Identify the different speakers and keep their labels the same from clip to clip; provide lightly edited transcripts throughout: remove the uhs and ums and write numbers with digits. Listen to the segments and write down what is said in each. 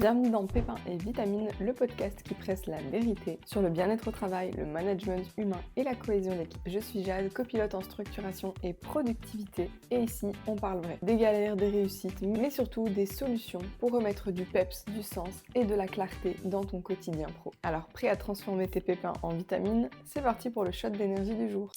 Speaker 1: Bienvenue dans Pépins et Vitamines, le podcast qui presse la vérité sur le bien-être au travail, le management humain et la cohésion d'équipe. Je suis Jade, copilote en structuration et productivité, et ici on parle vrai. Des galères, des réussites, mais surtout des solutions pour remettre du peps, du sens et de la clarté dans ton quotidien pro. Alors prêt à transformer tes pépins en vitamines? C'est parti pour le shot d'énergie du jour.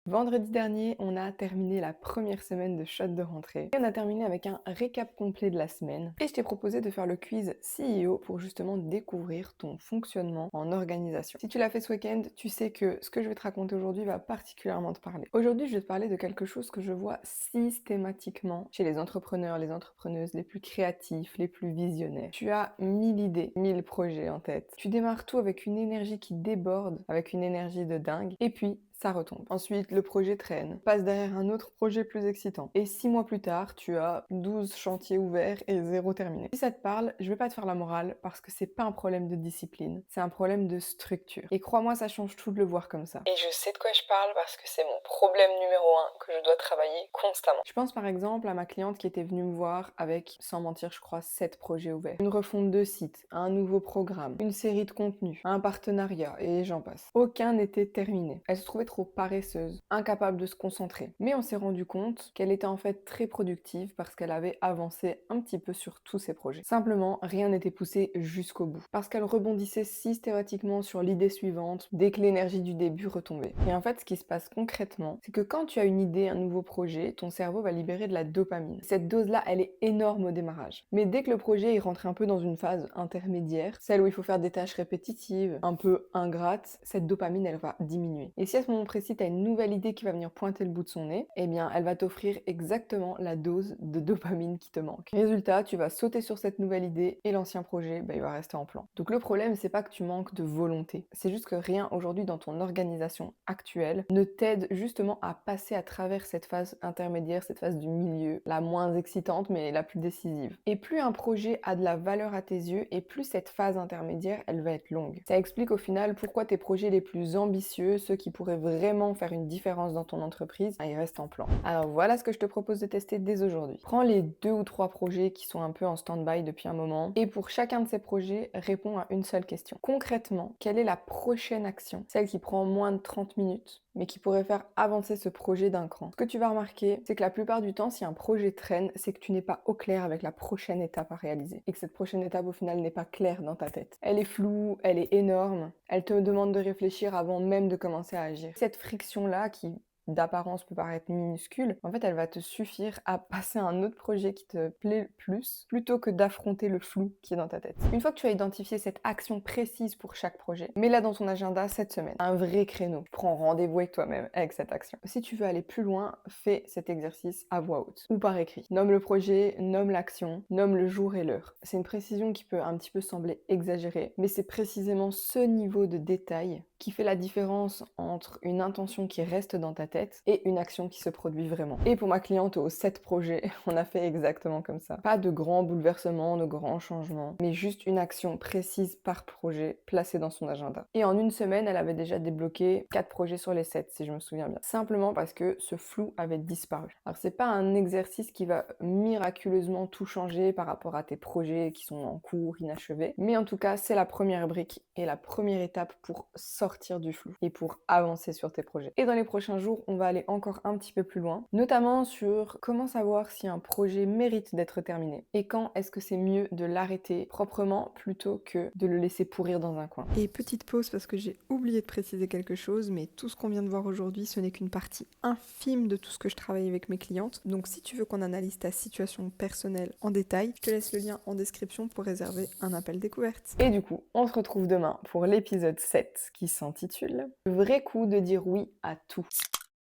Speaker 1: Vendredi dernier, on a terminé la première semaine de shot de rentrée et on a terminé avec un récap complet de la semaine. Et je t'ai proposé de faire le quiz CEO pour justement découvrir ton fonctionnement en organisation. Si tu l'as fait ce week-end, tu sais que ce que je vais te raconter aujourd'hui va particulièrement te parler. Aujourd'hui, je vais te parler de quelque chose que je vois systématiquement chez les entrepreneurs, les entrepreneuses les plus créatifs, les plus visionnaires. Tu as 1000 idées, 1000 projets en tête. Tu démarres tout avec une énergie qui déborde, avec une énergie de dingue, et puis ça retombe. Ensuite, le projet traîne, passe derrière un autre projet plus excitant. Et 6 mois plus tard, tu as 12 chantiers ouverts et 0 terminé. Si ça te parle, je vais pas te faire la morale parce que c'est pas un problème de discipline, c'est un problème de structure. Et crois-moi, ça change tout de le voir comme ça. Et je sais de quoi je parle parce que c'est mon problème numéro 1 que je dois travailler constamment. Je pense par exemple à ma cliente qui était venue me voir avec, sans mentir, je crois 7 projets ouverts. Une refonte de site, un nouveau programme, une série de contenus, un partenariat et j'en passe. Aucun n'était terminé. Elle se trouvait trop paresseuse, incapable de se concentrer. Mais on s'est rendu compte qu'elle était en fait très productive parce qu'elle avait avancé un petit peu sur tous ses projets. Simplement, rien n'était poussé jusqu'au bout. Parce qu'elle rebondissait systématiquement sur l'idée suivante dès que l'énergie du début retombait. Et en fait, ce qui se passe concrètement, c'est que quand tu as une idée, un nouveau projet, ton cerveau va libérer de la dopamine. Cette dose-là, elle est énorme au démarrage. Mais dès que le projet il rentre un peu dans une phase intermédiaire, celle où il faut faire des tâches répétitives, un peu ingrates, cette dopamine, elle va diminuer. Et si à ce moment précis, tu as une nouvelle idée qui va venir pointer le bout de son nez, eh bien, elle va t'offrir exactement la dose de dopamine qui te manque. Résultat, tu vas sauter sur cette nouvelle idée et l'ancien projet, il va rester en plan. Donc le problème, c'est pas que tu manques de volonté, c'est juste que rien aujourd'hui dans ton organisation actuelle ne t'aide justement à passer à travers cette phase intermédiaire, cette phase du milieu, la moins excitante mais la plus décisive. Et plus un projet a de la valeur à tes yeux, et plus cette phase intermédiaire, elle va être longue. Ça explique au final pourquoi tes projets les plus ambitieux, ceux qui pourraient vraiment faire une différence dans ton entreprise, ils restent en plan. Alors voilà ce que je te propose de tester dès aujourd'hui. Prends les 2 ou 3 projets qui sont un peu en stand-by depuis un moment, et pour chacun de ces projets, réponds à une seule question. Concrètement, quelle est la prochaine action, celle qui prend moins de 30 minutes, mais qui pourrait faire avancer ce projet d'un cran? Ce que tu vas remarquer, c'est que la plupart du temps, si un projet traîne, c'est que tu n'es pas au clair avec la prochaine étape à réaliser, et que cette prochaine étape, au final, n'est pas claire dans ta tête. Elle est floue, elle est énorme, elle te demande de réfléchir avant même de commencer à agir. Cette friction-là qui d'apparence peut paraître minuscule, en fait elle va te suffire à passer à un autre projet qui te plaît plus, plutôt que d'affronter le flou qui est dans ta tête. Une fois que tu as identifié cette action précise pour chaque projet, mets-la dans ton agenda cette semaine. Un vrai créneau. Prends rendez-vous avec toi-même avec cette action. Si tu veux aller plus loin, fais cet exercice à voix haute ou par écrit. Nomme le projet, nomme l'action, nomme le jour et l'heure. C'est une précision qui peut un petit peu sembler exagérée, mais c'est précisément ce niveau de détail qui fait la différence entre une intention qui reste dans ta tête et une action qui se produit vraiment. Et pour ma cliente aux 7 projets, on a fait exactement comme ça. Pas de grands bouleversements, de grands changements, mais juste une action précise par projet placée dans son agenda. Et en une semaine, elle avait déjà débloqué 4 projets sur les 7, si je me souviens bien. Simplement parce que ce flou avait disparu. Alors c'est pas un exercice qui va miraculeusement tout changer par rapport à tes projets qui sont en cours, inachevés, mais en tout cas, c'est la première brique et la première étape pour sortir du flou et pour avancer sur tes projets. Et dans les prochains jours, on va aller encore un petit peu plus loin, notamment sur comment savoir si un projet mérite d'être terminé et quand est-ce que c'est mieux de l'arrêter proprement plutôt que de le laisser pourrir dans un coin.
Speaker 2: Et petite pause parce que j'ai oublié de préciser quelque chose, mais tout ce qu'on vient de voir aujourd'hui, ce n'est qu'une partie infime de tout ce que je travaille avec mes clientes. Donc si tu veux qu'on analyse ta situation personnelle en détail, je te laisse le lien en description pour réserver un appel découverte.
Speaker 1: Et du coup, on se retrouve demain pour l'épisode 7 qui s'intitule « Le vrai coup de dire oui à tout ».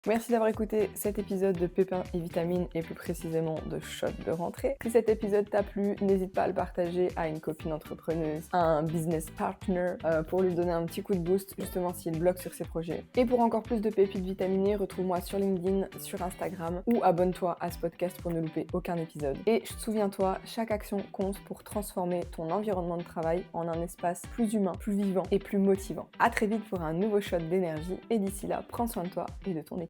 Speaker 1: Merci d'avoir écouté cet épisode de Pépins et Vitamines et plus précisément de Shot de rentrée. Si cet épisode t'a plu, n'hésite pas à le partager à une copine entrepreneuse, à un business partner pour lui donner un petit coup de boost justement s'il bloque sur ses projets. Et pour encore plus de pépites vitaminées, retrouve-moi sur LinkedIn, sur Instagram ou abonne-toi à ce podcast pour ne louper aucun épisode. Et souviens-toi, chaque action compte pour transformer ton environnement de travail en un espace plus humain, plus vivant et plus motivant. À très vite pour un nouveau shot d'énergie et d'ici là, prends soin de toi et de ton équipe.